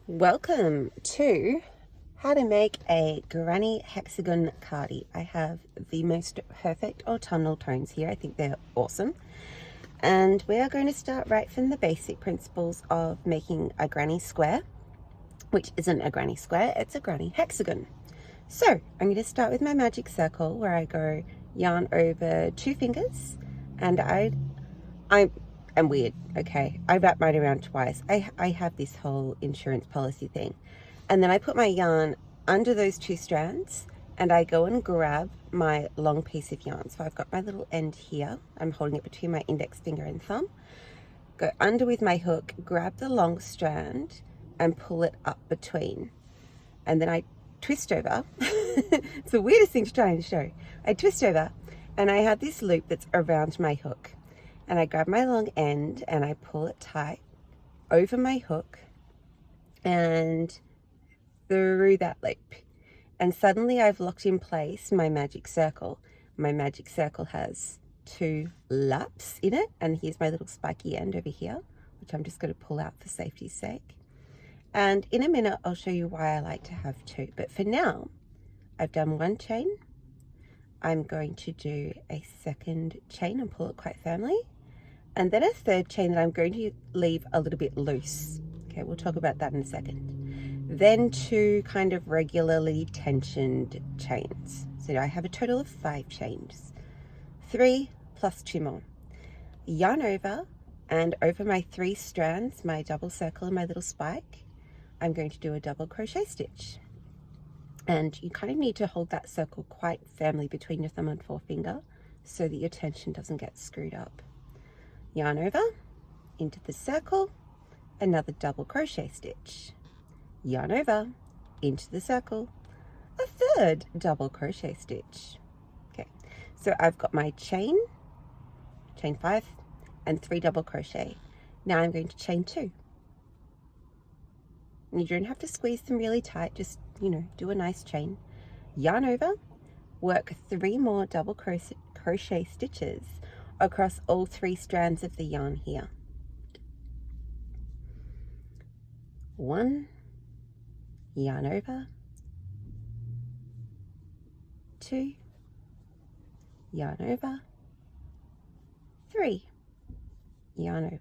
Welcome to how to make a granny hexagon cardi. I have the most perfect autumnal tones here. I think they're awesome. And we are going to start right from the basic principles of making a granny square, which isn't a granny square, it's a granny hexagon. So I'm going to start with my magic circle where I go yarn over 2 fingers, and I'm weird, okay? I wrap mine around twice. I have this whole insurance policy thing. And then I put my yarn under those 2 strands and I go and grab my long piece of yarn. So I've got my little end here. I'm holding it between my index finger and thumb. Go under with my hook, grab the long strand and pull it up between. And then I twist over. It's the weirdest thing to try and show. I twist over and I have this loop that's around my hook. And I grab my long end and I pull it tight over my hook and through that loop. And suddenly I've locked in place my magic circle. My magic circle has 2 laps in it, and here's my little spiky end over here, which I'm just going to pull out for safety's sake. And in a minute I'll show you why I like to have 2, but for now I've done 1 chain. I'm going to do a 2nd chain and pull it quite firmly, and then a 3rd chain that I'm going to leave a little bit loose. Okay, we'll talk about that in a second. Then 2 kind of regularly tensioned chains. So I have a total of 5 chains. 3 plus 2 more. Yarn over, and over my 3 strands, my double circle and my little spike, I'm going to do a double crochet stitch. And you kind of need to hold that circle quite firmly between your thumb and forefinger so that your tension doesn't get screwed up. Yarn over, into the circle, another double crochet stitch. Yarn over, into the circle, a 3rd double crochet stitch. Okay, so I've got my chain 5, and 3 double crochet. Now I'm going to chain 2. And you don't have to squeeze them really tight, just, do a nice chain. Yarn over, work 3 more double crochet stitches across all 3 strands of the yarn here. 1, yarn over, 2, yarn over, 3, yarn over.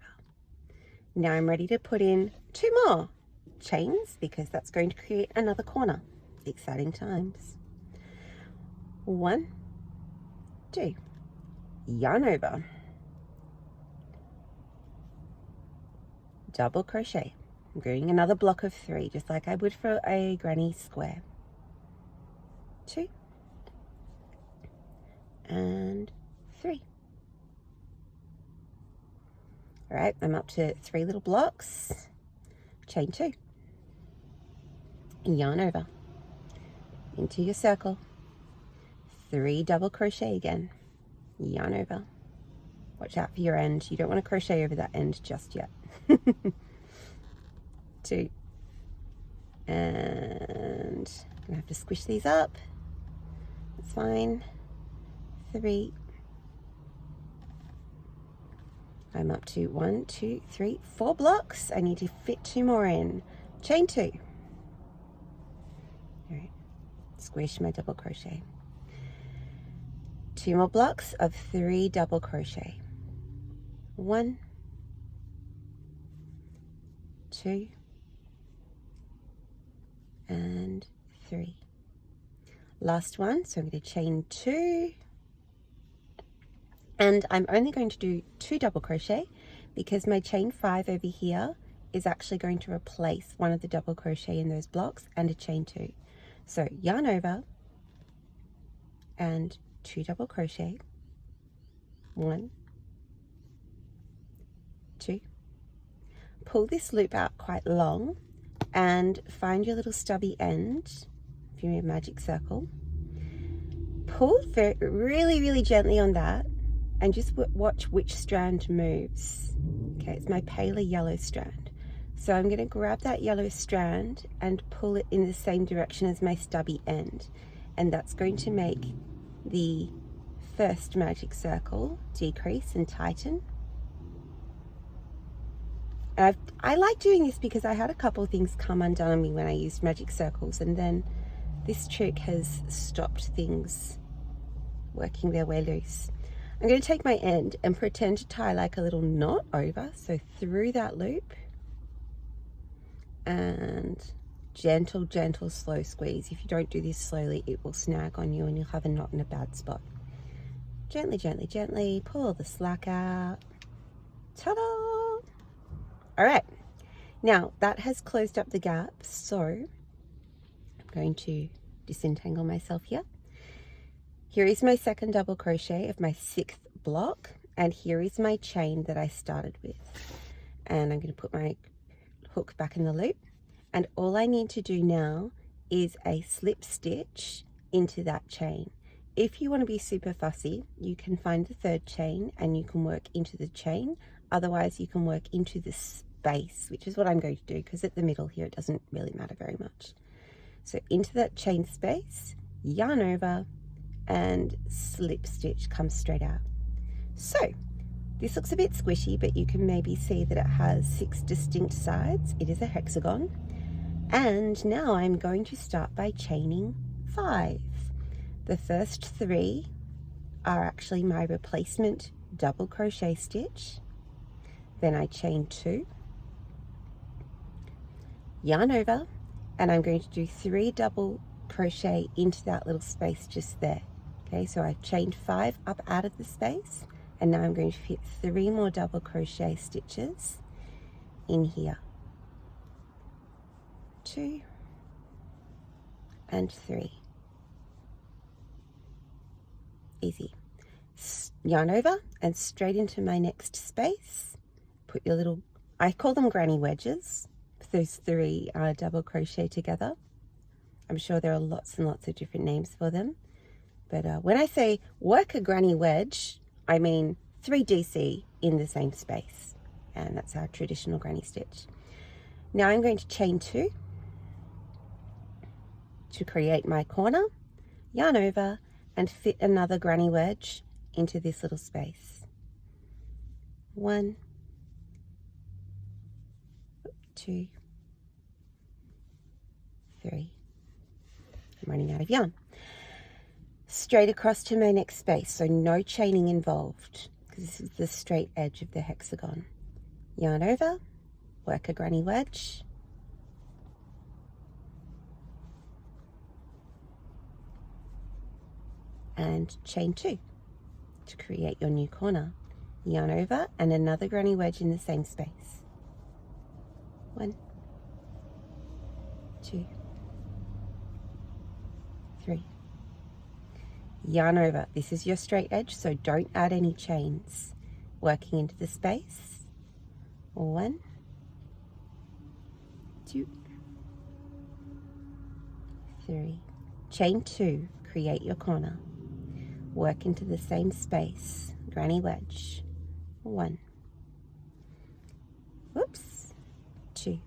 Now I'm ready to put in 2 more chains because that's going to create another corner. Exciting times. 1, 2, yarn over, double crochet. I'm doing another block of 3 just like I would for a granny square. 2 and 3. All right, I'm up to 3 little blocks. Chain 2, yarn over, into your circle, 3 double crochet again, yarn over. Watch out for your end. You don't want to crochet over that end just yet. 2, and I'm gonna have to squish these up. That's fine. 3. I'm up to 1, 2, 3, 4 blocks. I need to fit 2 more in. Chain 2. All right, squish my double crochet. 2 more blocks of 3 double crochet. 1, 2, and 3. Last one, so I'm going to chain 2. And I'm only going to do 2 double crochet because my chain 5 over here is actually going to replace one of the double crochet in those blocks, and a chain 2. So yarn over and 2 double crochet. 1, 2. Pull this loop out quite long and find your little stubby end of your magic circle. Pull really gently on that. And just watch which strand moves. Okay, it's my paler yellow strand. So I'm going to grab that yellow strand and pull it in the same direction as my stubby end. And that's going to make the first magic circle decrease and tighten. I like doing this because I had a couple of things come undone on me when I used magic circles, and then this trick has stopped things working their way loose. I'm going to take my end and pretend to tie like a little knot over, so through that loop, and gentle, gentle, slow squeeze. If you don't do this slowly, it will snag on you and you'll have a knot in a bad spot. Gently, gently, gently, pull the slack out. Ta-da! All right, now that has closed up the gap, so I'm going to disentangle myself here. Here is my second double crochet of my 6th block, and here is my chain that I started with. And I'm going to put my hook back in the loop, and all I need to do now is a slip stitch into that chain. If you want to be super fussy, you can find the 3rd chain and you can work into the chain. Otherwise, you can work into the space, which is what I'm going to do, because at the middle here it doesn't really matter very much. So into that chain space, yarn over, and slip stitch comes straight out. So this looks a bit squishy, but you can maybe see that it has 6 distinct sides. It is a hexagon. And now I'm going to start by chaining 5. The first 3 are actually my replacement double crochet stitch. Then I chain 2, yarn over, and I'm going to do 3 double crochet into that little space just there. Okay, so I've chained 5 up out of the space, and now I'm going to fit 3 more double crochet stitches in here. 2 and 3. Easy. Yarn over and straight into my next space. Put your little, I call them granny wedges, those 3 double crochet together. I'm sure there are lots and lots of different names for them. But when I say work a granny wedge, I mean 3 DC in the same space. And that's our traditional granny stitch. Now I'm going to chain 2 to create my corner, yarn over, and fit another granny wedge into this little space. 1, 2, 3. I'm running out of yarn. Straight across to my next space, so no chaining involved, because this is the straight edge of the hexagon. Yarn over, work a granny wedge, and chain 2 to create your new corner. Yarn over and another granny wedge in the same space. 1, 2, 3. Yarn over. This is your straight edge, so don't add any chains. Working into the space. 1, 2, 3. Chain 2, create your corner. Work into the same space. Granny wedge. 1. Whoops. 2,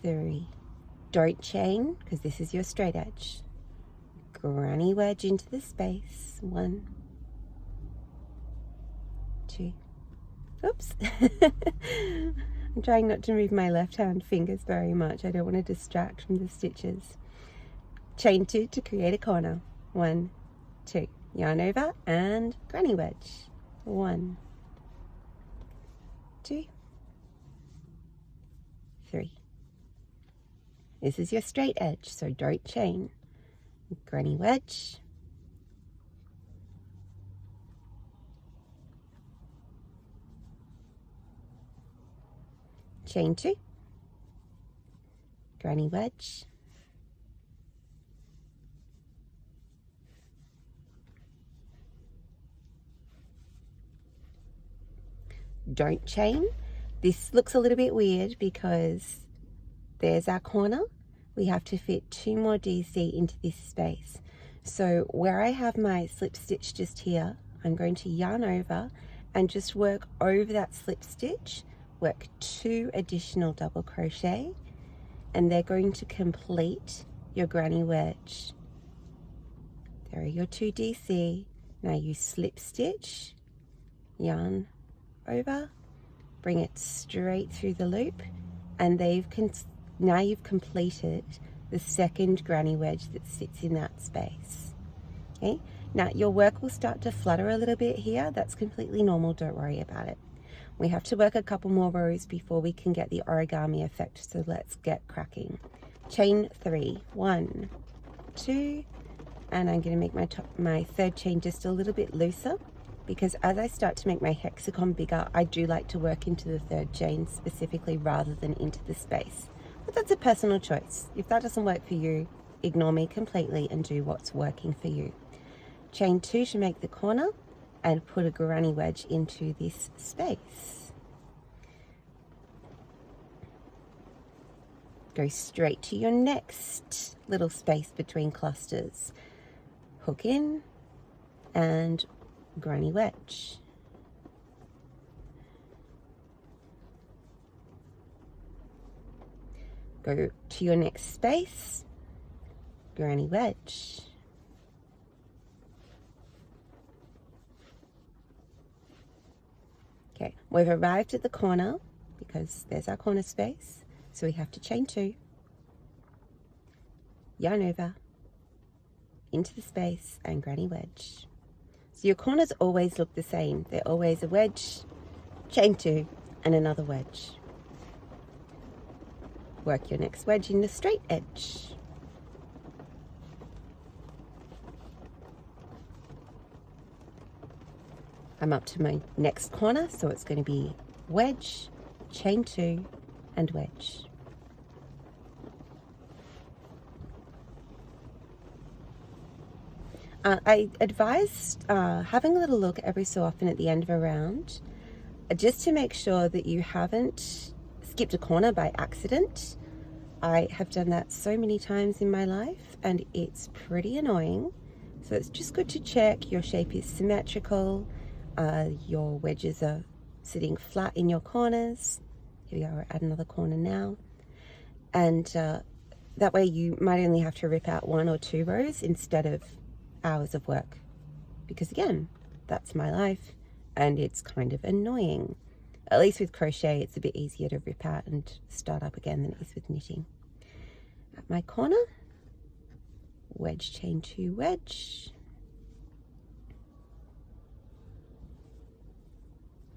3. Don't chain, because this is your straight edge. Granny wedge into the space. 1, 2. Oops. I'm trying not to move my left hand fingers very much. I don't want to distract from the stitches. Chain 2 to create a corner. 1, 2. Yarn over and granny wedge. 1, 2, 3. This is your straight edge, so don't chain. Granny wedge. Chain 2. Granny wedge. Don't chain. This looks a little bit weird because there's our corner. We have to fit 2 more DC into this space. So where I have my slip stitch just here, I'm going to yarn over and just work over that slip stitch, work 2 additional double crochet, and they're going to complete your granny wedge. There are your 2 DC. Now you slip stitch, yarn over, bring it straight through the loop, and now you've completed the second granny wedge that sits in that space. Okay, now your work will start to flutter a little bit here. That's completely normal, don't worry about it. We have to work a couple more rows before we can get the origami effect, so let's get cracking. Chain 3, 1, 2, and I'm going to make my third chain just a little bit looser, because as I start to make my hexagon bigger, I do like to work into the third chain specifically rather than into the space. But that's a personal choice. If that doesn't work for you, ignore me completely and do what's working for you. Chain 2 to make the corner and put a granny wedge into this space. Go straight to your next little space between clusters. Hook in and granny wedge. Go to your next space, granny wedge. Okay, we've arrived at the corner because there's our corner space, so we have to chain 2, yarn over, into the space, and granny wedge. So your corners always look the same. They're always a wedge, chain 2, and another wedge. Work your next wedge in the straight edge. I'm up to my next corner, so it's going to be wedge, chain 2, and wedge. I advise having a little look every so often at the end of a round, just to make sure that you haven't skipped a corner by accident. I have done that so many times in my life and it's pretty annoying. So it's just good to check your shape is symmetrical, your wedges are sitting flat in your corners. Here we are, add another corner now. And that way you might only have to rip out 1 or 2 rows instead of hours of work. Because again, that's my life and it's kind of annoying. At least with crochet, it's a bit easier to rip out and start up again than it is with knitting. At my corner, wedge, chain 2, wedge.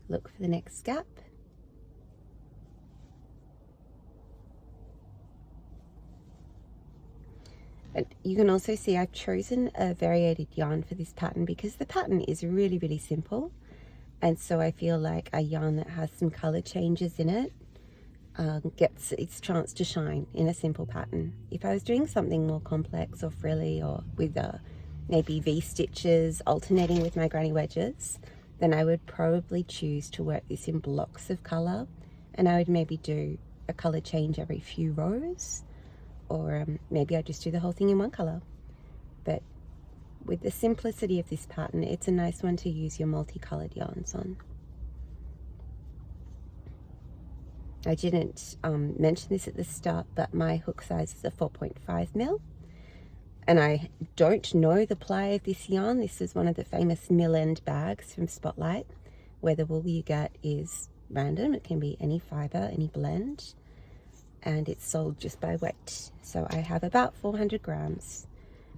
Look for the next gap. And you can also see I've chosen a variated yarn for this pattern because the pattern is really, really simple. And so I feel like a yarn that has some color changes in it gets its chance to shine in a simple pattern. If I was doing something more complex or frilly or with maybe V-stitches alternating with my granny wedges, then I would probably choose to work this in blocks of color, and I would maybe do a color change every few rows, or maybe I just do the whole thing in one color. But with the simplicity of this pattern, it's a nice one to use your multicolored yarns on. I didn't mention this at the start, but my hook size is a 4.5 mil. And I don't know the ply of this yarn. This is one of the famous mill-end bags from Spotlight, where the wool you get is random. It can be any fiber, any blend, and it's sold just by weight. So I have about 400 grams,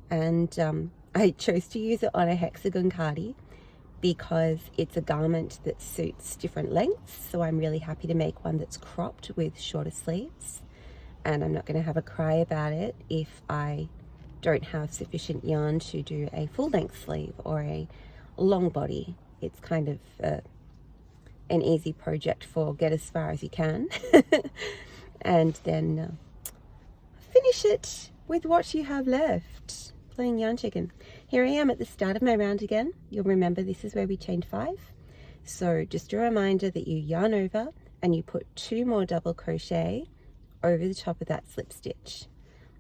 and I chose to use it on a hexagon cardi because it's a garment that suits different lengths. So I'm really happy to make one that's cropped with shorter sleeves, and I'm not going to have a cry about it if I don't have sufficient yarn to do a full-length sleeve or a long body. It's kind of an easy project for get as far as you can and then finish it with what you have left. Playing yarn chicken. Here I am at the start of my round again. You'll remember this is where we chained 5. So just a reminder that you yarn over and you put 2 more double crochet over the top of that slip stitch.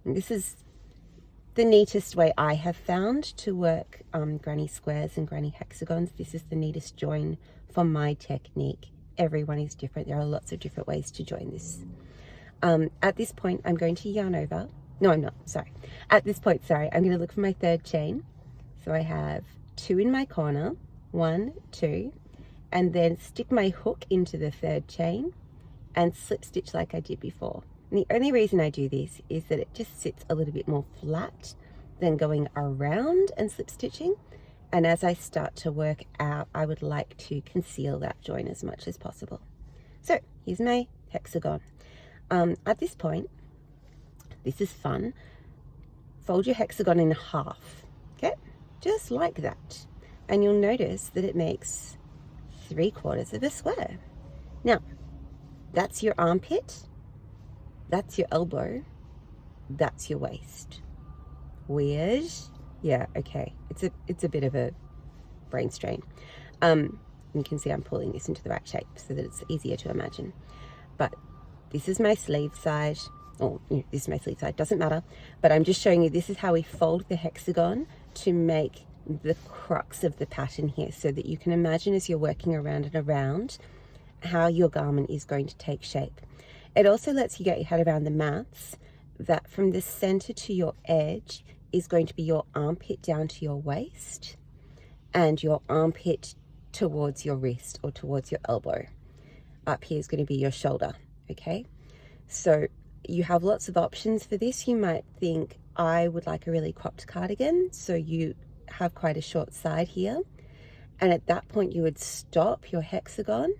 And this is the neatest way I have found to work granny squares and granny hexagons. This is the neatest join for my technique. Everyone is different. There are lots of different ways to join this. At this point, I'm going to yarn over. No, I'm not. Sorry. At this point, sorry, I'm going to look for my third chain. So I have 2 in my corner, 1, 2, and then stick my hook into the third chain and slip stitch like I did before. And the only reason I do this is that it just sits a little bit more flat than going around and slip stitching. And as I start to work out, I would like to conceal that join as much as possible. So here's my hexagon. At this point, this is fun. Fold your hexagon in half, okay? Just like that. And you'll notice that it makes 3/4 of a square. Now, that's your armpit, that's your elbow, that's your waist. Weird? Yeah, okay. It's a bit of a brain strain. You can see I'm pulling this into the right shape so that it's easier to imagine. But this is my sleeve side, or this is my sleeve side, doesn't matter. But I'm just showing you this is how we fold the hexagon to make the crux of the pattern here, so that you can imagine as you're working around and around how your garment is going to take shape. It also lets you get your head around the maths that from the center to your edge is going to be your armpit down to your waist, and your armpit towards your wrist or towards your elbow. Up here is going to be your shoulder, okay? So you have lots of options for this. You might think, I would like a really cropped cardigan, so you have quite a short side here. And at that point you would stop your hexagon.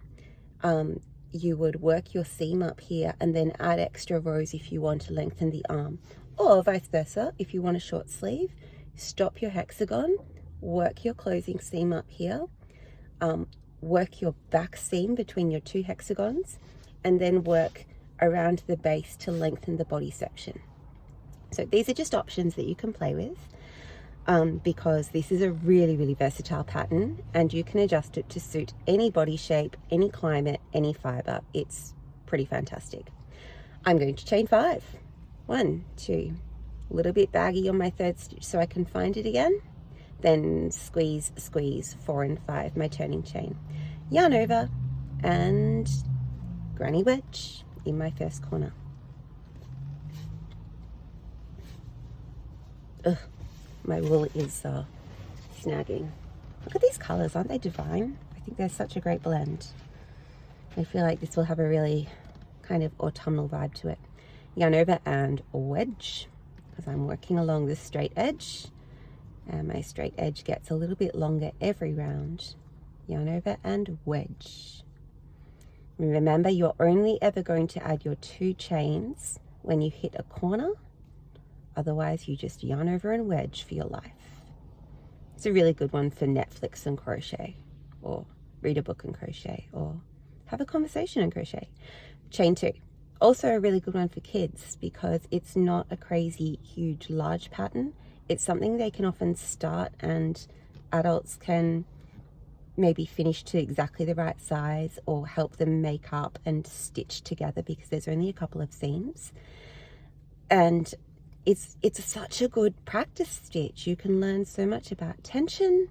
You would work your seam up here and then add extra rows if you want to lengthen the arm. Or vice versa, if you want a short sleeve, stop your hexagon, work your closing seam up here, work your back seam between your two hexagons, and then work around the base to lengthen the body section. So these are just options that you can play with, because this is a really, really versatile pattern, and you can adjust it to suit any body shape, any climate, any fiber. It's pretty fantastic. I'm going to chain 5. 1, 2, a little bit baggy on my third stitch so I can find it again. Then squeeze, squeeze, 4 and 5, my turning chain. Yarn over and granny wedge in my first corner. Ugh, my wool is snagging. Look at these colors, aren't they divine? I think they're such a great blend. I feel like this will have a really kind of autumnal vibe to it. Yarn over and wedge, because I'm working along this straight edge, and my straight edge gets a little bit longer every round. Yarn over and wedge. Remember, you're only ever going to add your 2 chains when you hit a corner. Otherwise, you just yarn over and wedge for your life. It's a really good one for Netflix and crochet, or read a book and crochet, or have a conversation and crochet. Chain 2. Also a really good one for kids, because it's not a crazy, huge, large pattern. It's something they can often start, and adults can maybe finish to exactly the right size, or help them make up and stitch together, because there's only a couple of seams. And it's such a good practice stitch. You can learn so much about tension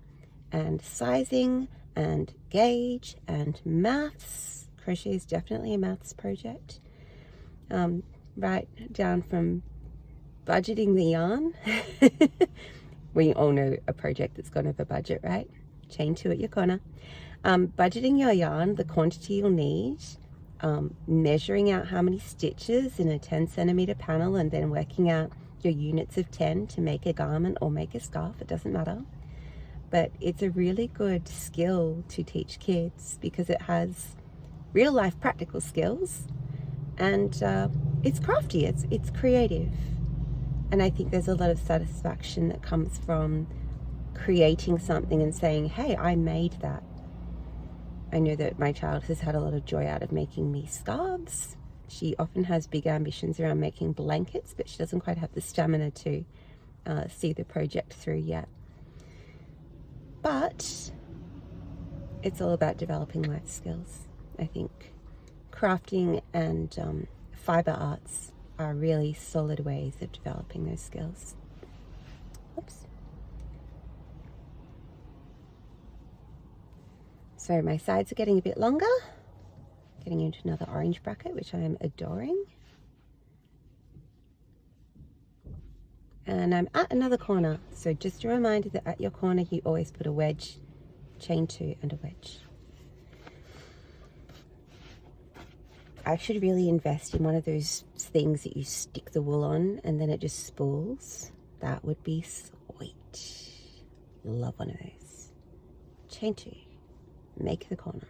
and sizing and gauge and maths. Crochet is definitely a maths project. Right down from budgeting the yarn. We all know a project that's gone over budget, right? Chain 2 at your corner. Budgeting your yarn, the quantity you'll need, measuring out how many stitches in a 10cm panel, and then working out your units of 10 to make a garment or make a scarf. It doesn't matter. But it's a really good skill to teach kids, because it has real life practical skills, and it's crafty, it's creative. And I think there's a lot of satisfaction that comes from creating something and saying, hey, I made that. I know that my child has had a lot of joy out of making me scarves. She often has big ambitions around making blankets, but she doesn't quite have the stamina to see the project through yet. But it's all about developing life skills. I think crafting and fiber arts are really solid ways of developing those skills. Oops. So my sides are getting a bit longer, getting into another orange bracket, which I am adoring. And I'm at another corner, so just a reminder that at your corner you always put a wedge, chain 2 and a wedge. I should really invest in one of those things that you stick the wool on and then it just spools. That would be sweet. Love one of those. Chain 2, make the corner.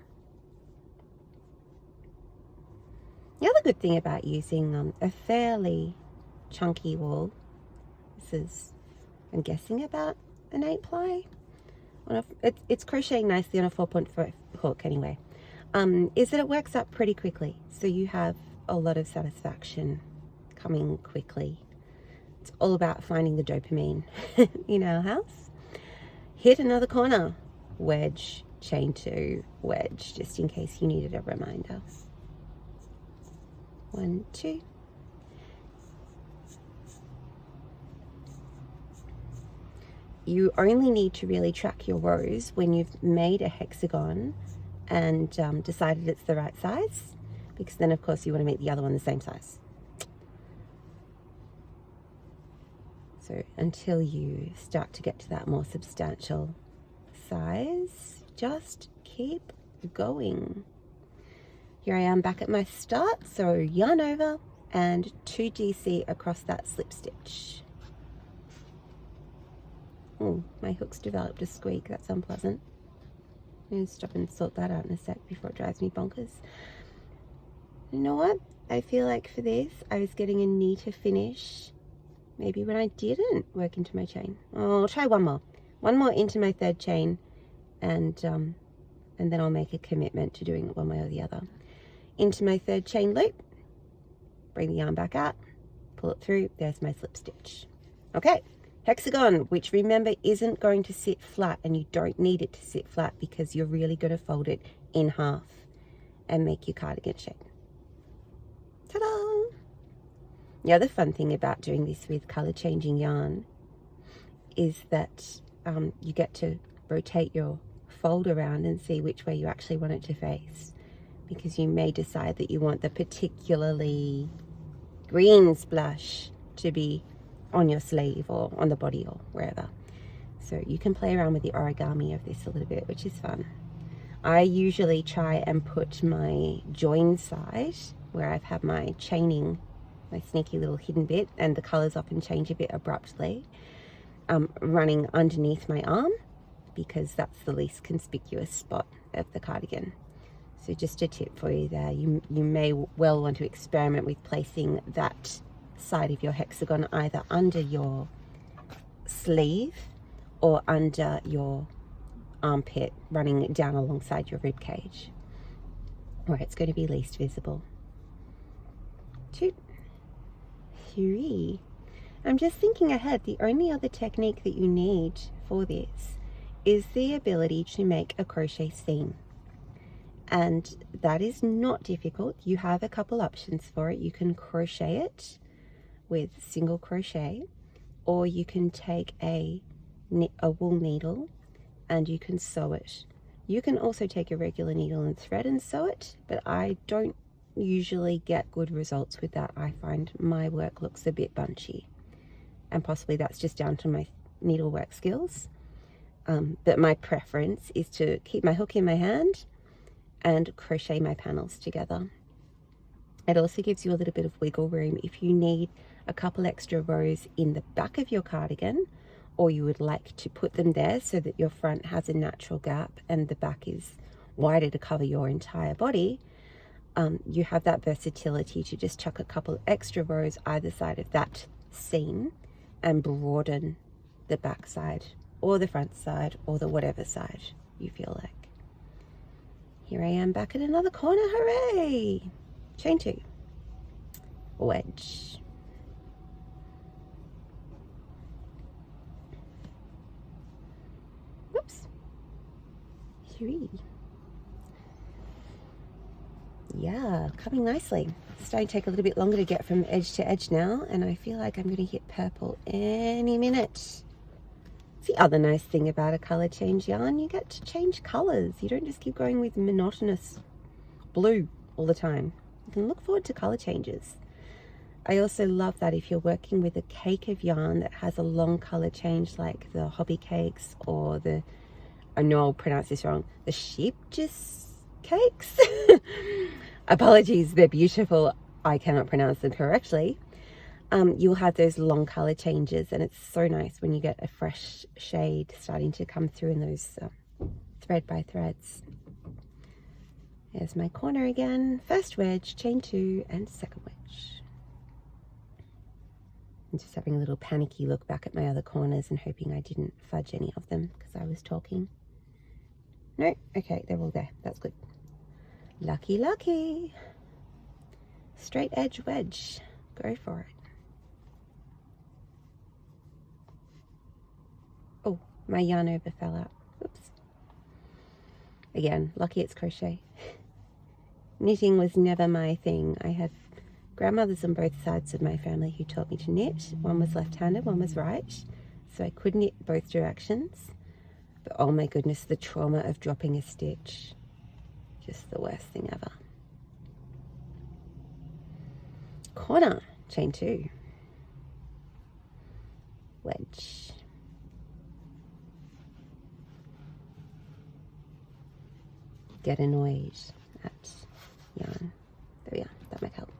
The other good thing about using a fairly chunky wool, this is, I'm guessing, about an 8 ply. It's crocheting nicely on a 4.4 hook anyway. Is that it works up pretty quickly, so you have a lot of satisfaction coming quickly. It's all about finding the dopamine in our house. Hit another corner, wedge, chain 2, wedge, just in case you needed a reminder. 1, 2. You only need to really track your rows when you've made a hexagon and decided it's the right size, because then of course you want to make the other one the same size. So until you start to get to that more substantial size, just keep going. Here I am back at my start, so yarn over and 2 GC across that slip stitch. Oh, my hook's developed a squeak, that's unpleasant. I'm going to stop and sort that out in a sec before it drives me bonkers. You know what? I feel like for this, I was getting a neater finish maybe when I didn't work into my chain. Oh, I'll try one more. One more into my 3rd chain, and then I'll make a commitment to doing it one way or the other. Into my 3rd chain loop, bring the yarn back out, pull it through, there's my slip stitch. Okay. Hexagon, which remember isn't going to sit flat, and you don't need it to sit flat because you're really going to fold it in half and make your cardigan shape. Ta-da! The other fun thing about doing this with color changing yarn is that you get to rotate your fold around and see which way you actually want it to face, because you may decide that you want the particularly green splash to be on your sleeve or on the body or wherever. So you can play around with the origami of this a little bit, which is fun. I usually try and put my join side, where I've had my chaining, my sneaky little hidden bit, and the colors often change a bit abruptly, running underneath my arm, because that's the least conspicuous spot of the cardigan. So just a tip for you there. You may well want to experiment with placing that side of your hexagon either under your sleeve or under your armpit, running down alongside your rib cage, where it's going to be least visible. 2, 3. I'm just thinking ahead. The only other technique that you need for this is the ability to make a crochet seam, and that is not difficult. You have a couple options for it. You can crochet it with single crochet, or you can take a wool needle and you can sew it. You can also take a regular needle and thread and sew it, but I don't usually get good results with that. I find my work looks a bit bunchy, and possibly that's just down to my needlework skills. But my preference is to keep my hook in my hand and crochet my panels together. It also gives you a little bit of wiggle room if you need a couple extra rows in the back of your cardigan, or you would like to put them there so that your front has a natural gap and the back is wider to cover your entire body. You have that versatility to just chuck a couple extra rows either side of that seam and broaden the back side or the front side or the whatever side you feel like. Here I am back at another corner. Hooray! Chain 2, wedge. Whoops. 3. Yeah, coming nicely. It's starting to take a little bit longer to get from edge to edge now, and I feel like I'm going to hit purple any minute. It's the other nice thing about a color change yarn. You get to change colors. You don't just keep going with monotonous blue all the time. You can look forward to color changes. I also love that if you're working with a cake of yarn that has a long color change, like the hobby cakes or the, I know I'll pronounce this wrong, the sheep cakes. apologies, they're beautiful. I cannot pronounce them correctly. You'll have those long color changes, and it's so nice when you get a fresh shade starting to come through in those thread by threads. Here's my corner again, first wedge, chain 2 and second wedge. I'm just having a little panicky look back at my other corners and hoping I didn't fudge any of them because I was talking. No, okay, they're all there, that's good. Lucky, lucky. Straight edge wedge, go for it. Oh, my yarn over fell out, oops. Again, lucky it's crochet. Knitting was never my thing. I have grandmothers on both sides of my family who taught me to knit. One was left-handed, one was right. So I could knit both directions. But oh my goodness, the trauma of dropping a stitch. Just the worst thing ever. Corner, chain 2. Wedge. Get annoyed at yarn. There we are, that might help.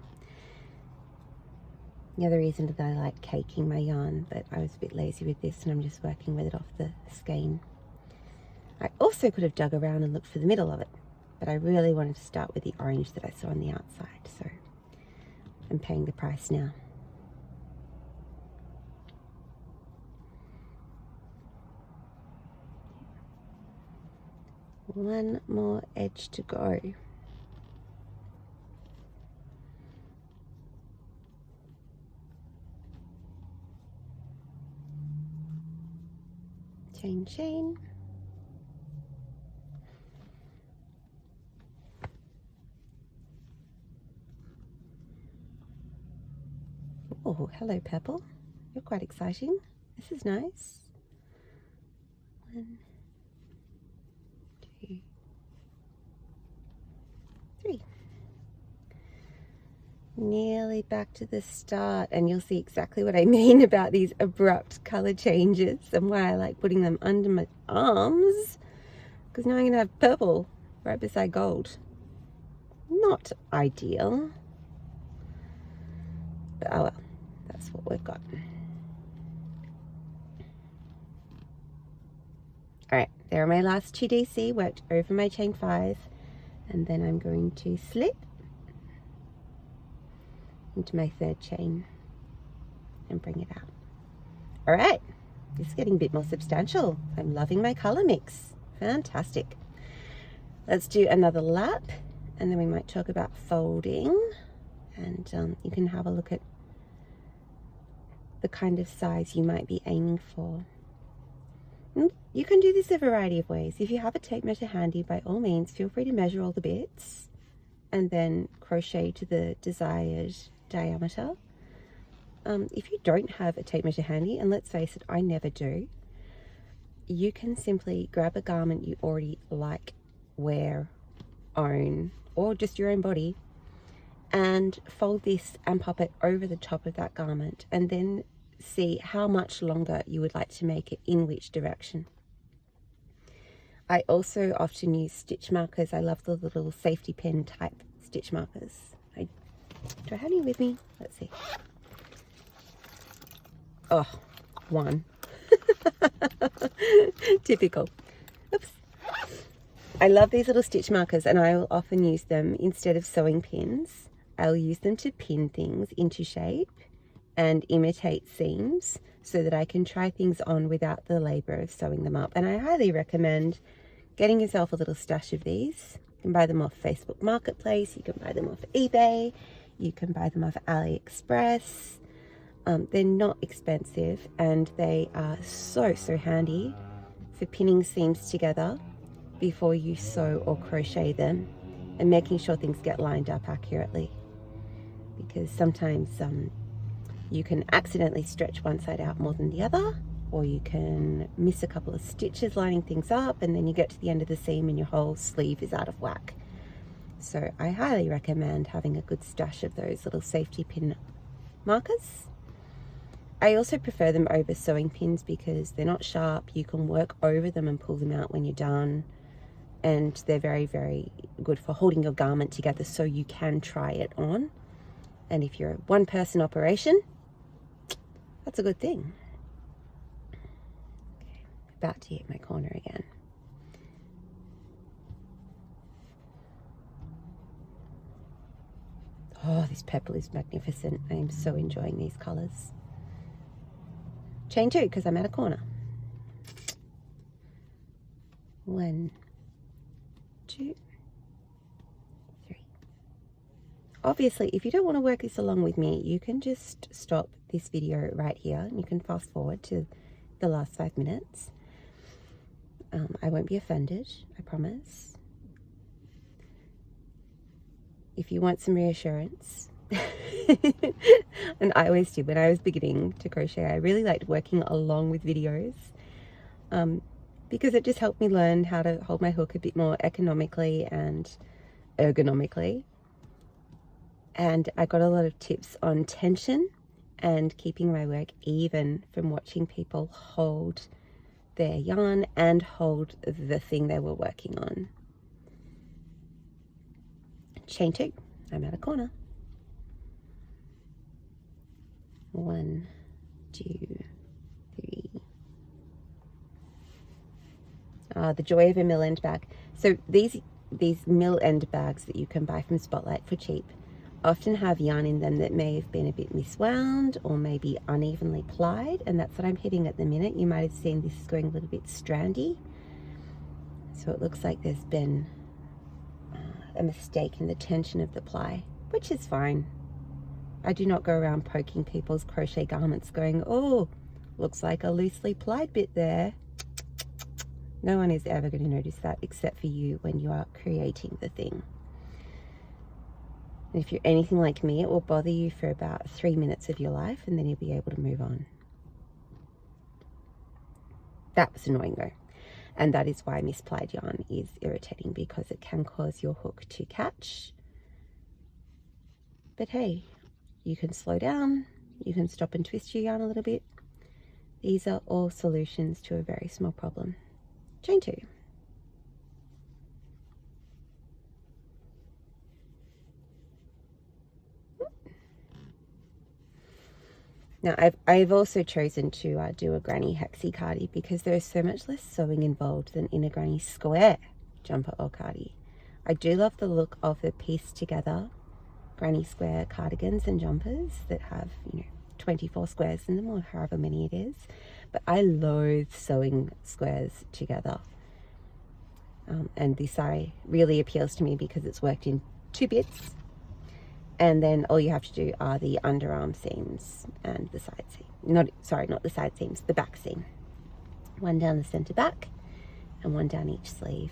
The other reason that I like caking my yarn, but I was a bit lazy with this and I'm just working with it off the skein. I also could have dug around and looked for the middle of it, but I really wanted to start with the orange that I saw on the outside, so I'm paying the price now. One more edge to go. Chain, chain. Oh, hello, Purple. You're quite exciting. This is nice. 1, 2, 3. Nearly back to the start, and you'll see exactly what I mean about these abrupt color changes and why I like putting them under my arms, because now I'm going to have purple right beside gold. Not ideal, but oh well, that's what we've got. Alright, there are my last 2 DC, worked over my chain 5, and then I'm going to slip into my 3rd chain and bring it out. Alright, this is getting a bit more substantial. I'm loving my color mix. Fantastic. Let's do another lap and then we might talk about folding, and you can have a look at the kind of size you might be aiming for. You can do this a variety of ways. If you have a tape measure handy, by all means feel free to measure all the bits and then crochet to the desired diameter. If you don't have a tape measure handy, and let's face it, I never do, you can simply grab a garment you already like, wear, own, or just your own body, and fold this and pop it over the top of that garment, and then see how much longer you would like to make it in which direction. I also often use stitch markers. I love the little safety pin type stitch markers. Do I have any with me? Let's see. Oh, one. Typical. Oops. I love these little stitch markers, and I will often use them instead of sewing pins. I'll use them to pin things into shape and imitate seams so that I can try things on without the labor of sewing them up. And I highly recommend getting yourself a little stash of these. You can buy them off Facebook Marketplace, you can buy them off eBay, you can buy them off AliExpress. They're not expensive, and they are so handy for pinning seams together before you sew or crochet them, and making sure things get lined up accurately, because sometimes you can accidentally stretch one side out more than the other, or you can miss a couple of stitches lining things up, and then you get to the end of the seam and your whole sleeve is out of whack. So I highly recommend having a good stash of those little safety pin markers. I also prefer them over sewing pins because they're not sharp. You can work over them and pull them out when you're done. and they're very, very good for holding your garment together so you can try it on. And if you're a one-person operation, that's a good thing. Okay, about to hit my corner again. Oh, this purple is magnificent. I am so enjoying these colors. Chain 2 because I'm at a corner. 1, 2, 3. Obviously, if you don't want to work this along with me, you can just stop this video right here and you can fast forward to the last 5 minutes. I won't be offended, I promise. If you want some reassurance, and I always did when I was beginning to crochet, I really liked working along with videos because it just helped me learn how to hold my hook a bit more economically and ergonomically. And I got a lot of tips on tension and keeping my work even from watching people hold their yarn and hold the thing they were working on. Chain 2, I'm at a corner. 1, 2, 3. The joy of a mill end bag. So these mill end bags that you can buy from Spotlight for cheap often have yarn in them that may have been a bit miswound or maybe unevenly plied, and that's what I'm hitting at the minute. You might have seen this is going a little bit strandy, so it looks like there's been a mistake in the tension of the ply, which is fine. I do not go around poking people's crochet garments going, oh, looks like a loosely plied bit there. No one is ever going to notice that except for you when you are creating the thing. And if you're anything like me, it will bother you for about 3 minutes of your life and then you'll be able to move on. That was annoying though. And that is why misplied yarn is irritating, because it can cause your hook to catch. But hey, you can slow down, you can stop and twist your yarn a little bit. These are all solutions to a very small problem. Chain 2. Now I've also chosen to do a granny hexie cardi because there is so much less sewing involved than in a granny square jumper or cardi. I do love the look of the pieced together granny square cardigans and jumpers that have, 24 squares in them or however many it is, but I loathe sewing squares together. And this really appeals to me because it's worked in 2 bits. And then all you have to do are the underarm seams and the side seam. Not the side seams, the back seam. One down the center back and one down each sleeve.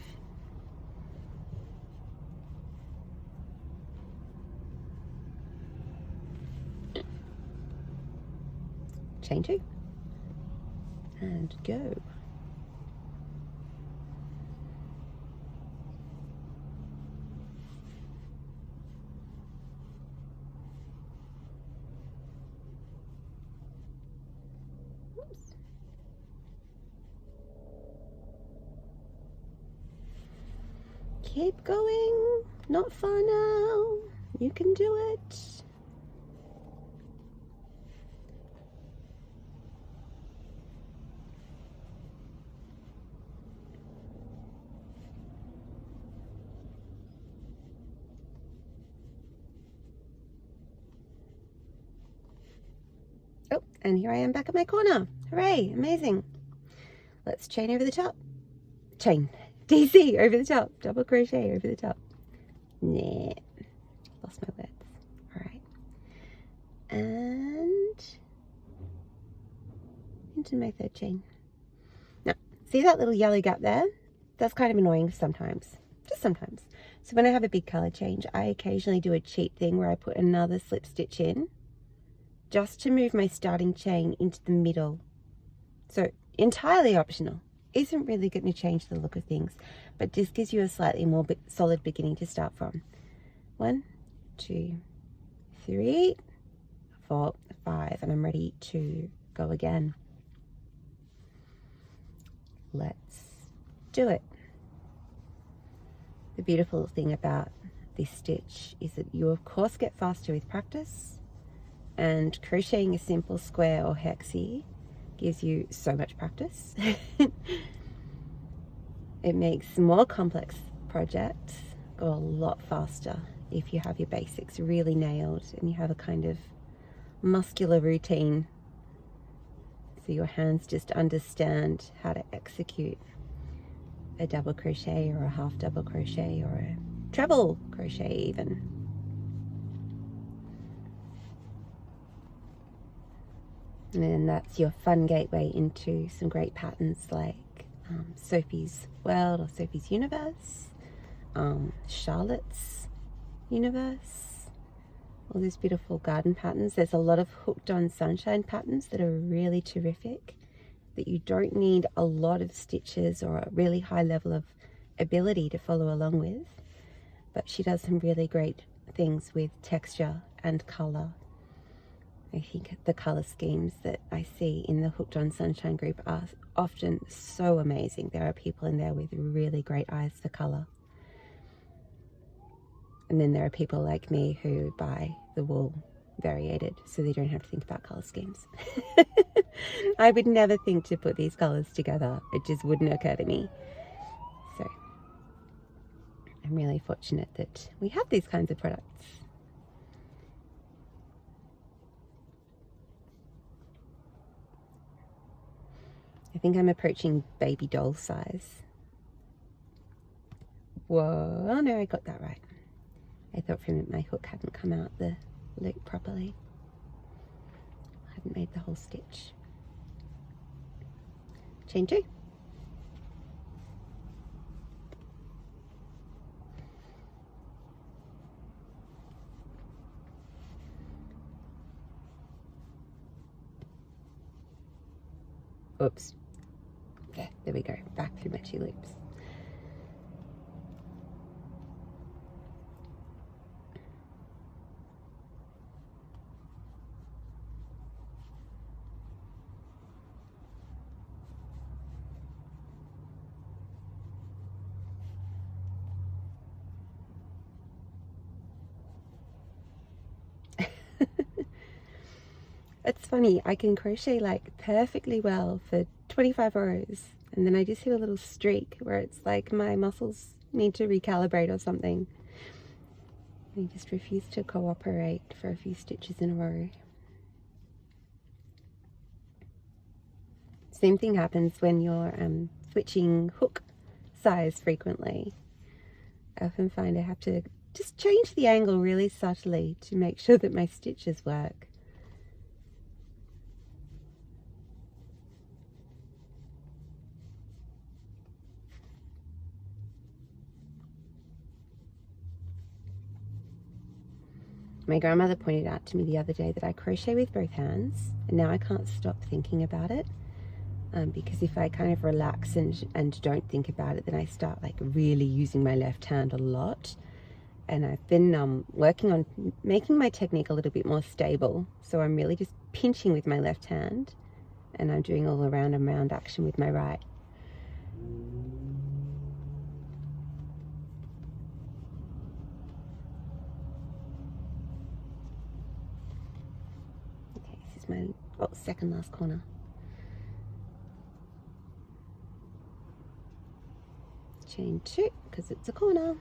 Chain 2. And go. Keep going, not far now, you can do it. Oh, and here I am back at my corner. Hooray, amazing. Let's chain over the top. Chain. DC over the top. Double crochet over the top. Nah. Lost my words. Alright. And into my 3rd chain. Now, see that little yellow gap there? That's kind of annoying sometimes. Just sometimes. So when I have a big color change, I occasionally do a cheat thing where I put another slip stitch in just to move my starting chain into the middle. So entirely optional. Isn't really going to change the look of things, but just gives you a slightly more solid beginning to start from. 1, 2, 3, 4, 5, and I'm ready to go again. Let's do it. The beautiful thing about this stitch is that you of course get faster with practice, and crocheting a simple square or hexie gives you so much practice. It makes more complex projects go a lot faster if you have your basics really nailed and you have a kind of muscular routine, so your hands just understand how to execute a double crochet or a half double crochet or a treble crochet even. And then that's your fun gateway into some great patterns like Sophie's World or Sophie's Universe, Charlotte's Universe, all these beautiful garden patterns. There's a lot of hooked on sunshine patterns that are really terrific, that you don't need a lot of stitches or a really high level of ability to follow along with, but she does some really great things with texture and color. I think the color schemes that I see in the Hooked on Sunshine group are often so amazing. There are people in there with really great eyes for color. And then there are people like me who buy the wool variated so they don't have to think about color schemes. I would never think to put these colors together. It just wouldn't occur to me. So I'm really fortunate that we have these kinds of products. I think I'm approaching baby doll size. Whoa, oh no, I got that right. I thought for a minute my hook hadn't come out the loop properly. I hadn't made the whole stitch. Chain 2. Oops. There we go, back through my 2 loops. It's funny, I can crochet like perfectly well for 25 rows, and then I just hit a little streak where it's like my muscles need to recalibrate or something. I just refuse to cooperate for a few stitches in a row. Same thing happens when you're switching hook size frequently. I often find I have to just change the angle really subtly to make sure that my stitches work. My grandmother pointed out to me the other day that I crochet with both hands, and now I can't stop thinking about it, because if I kind of relax and don't think about it, then I start like really using my left hand a lot. And I've been working on making my technique a little bit more stable, so I'm really just pinching with my left hand, and I'm doing all around and round action with my right. My second last corner. Chain 2 because it's a corner.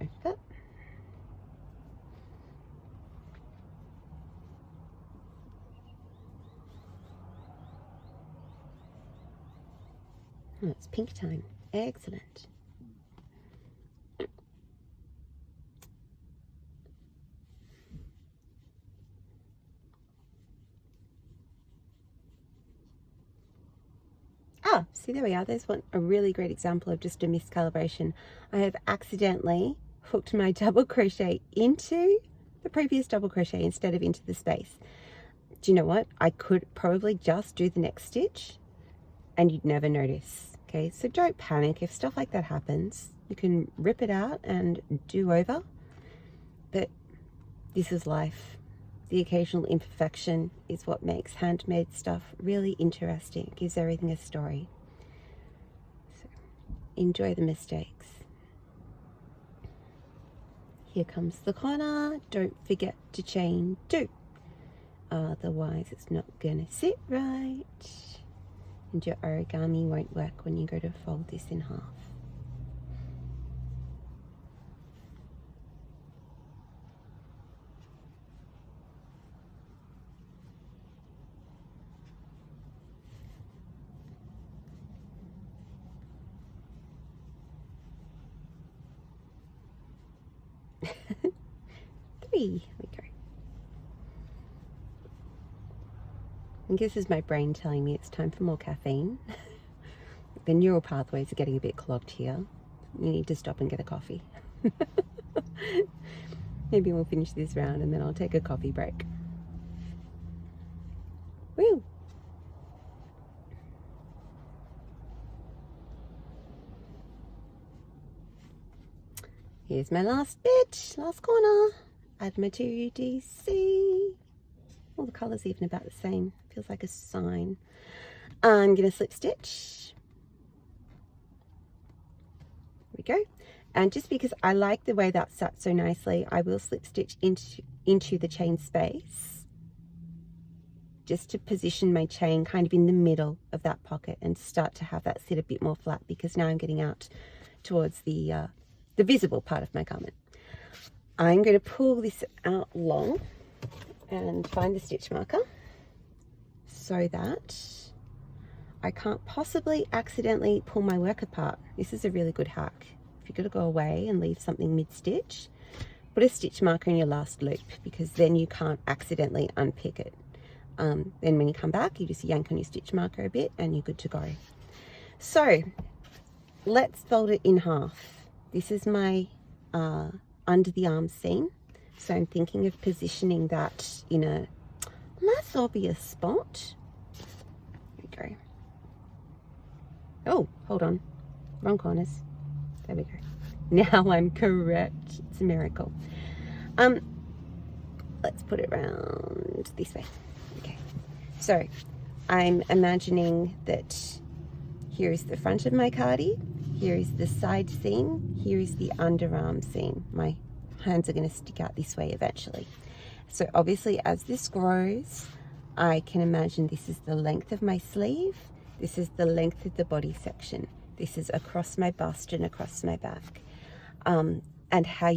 Over. Oh, it's pink time. Excellent. Ah, see, there we are. There's a really great example of just a miscalibration. I have accidentally hooked my double crochet into the previous double crochet instead of into the space. Do you know what? I could probably just do the next stitch and you'd never notice. Okay, so don't panic if stuff like that happens. You can rip it out and do over, but this is life. The occasional imperfection is what makes handmade stuff really interesting. It gives everything a story. So enjoy the mistakes. Here comes the corner. Don't forget to chain 2. Otherwise it's not gonna sit right. And your origami won't work when you go to fold this in half. There we go. I think this is my brain telling me it's time for more caffeine. The neural pathways are getting a bit clogged here. You need to stop and get a coffee. Maybe we'll finish this round and then I'll take a coffee break. Woo! Here's my last bit, last corner. Add my 2DC. All the colours even about the same. Feels like a sign. I'm going to slip stitch. There we go. And just because I like the way that sat so nicely, I will slip stitch into the chain space, just to position my chain kind of in the middle of that pocket and start to have that sit a bit more flat, because now I'm getting out towards the visible part of my garment. I'm going to pull this out long and find the stitch marker so that I can't possibly accidentally pull my work apart. This is a really good hack. If you've got to go away and leave something mid-stitch, put a stitch marker in your last loop, because then you can't accidentally unpick it. Then when you come back, you just yank on your stitch marker a bit and you're good to go. So let's fold it in half. This is my under the arm seam. So I'm thinking of positioning that in a less obvious spot. There we go. Oh, hold on. Wrong corners. There we go. Now I'm correct. It's a miracle. Let's put it around this way. Okay. So I'm imagining that here is the front of my cardi. Here is the side seam. Here is the underarm seam. My hands are going to stick out this way eventually. So obviously as this grows, I can imagine this is the length of my sleeve. This is the length of the body section. This is across my bust and across my back. And how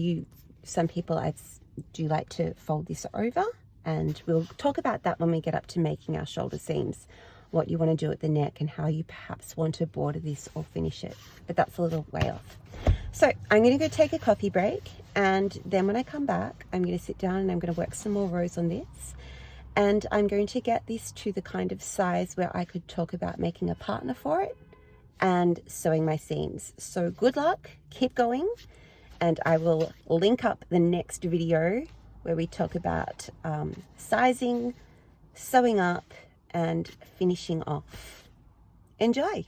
some people do like to fold this over, and we'll talk about that when we get up to making our shoulder seams, what you want to do at the neck and how you perhaps want to border this or finish it, but that's a little way off. So I'm going to go take a coffee break, and then when I come back, I'm going to sit down and I'm going to work some more rows on this, and I'm going to get this to the kind of size where I could talk about making a partner for it and sewing my seams. So good luck, keep going, and I will link up the next video where we talk about sizing, sewing up, and finishing off. Enjoy!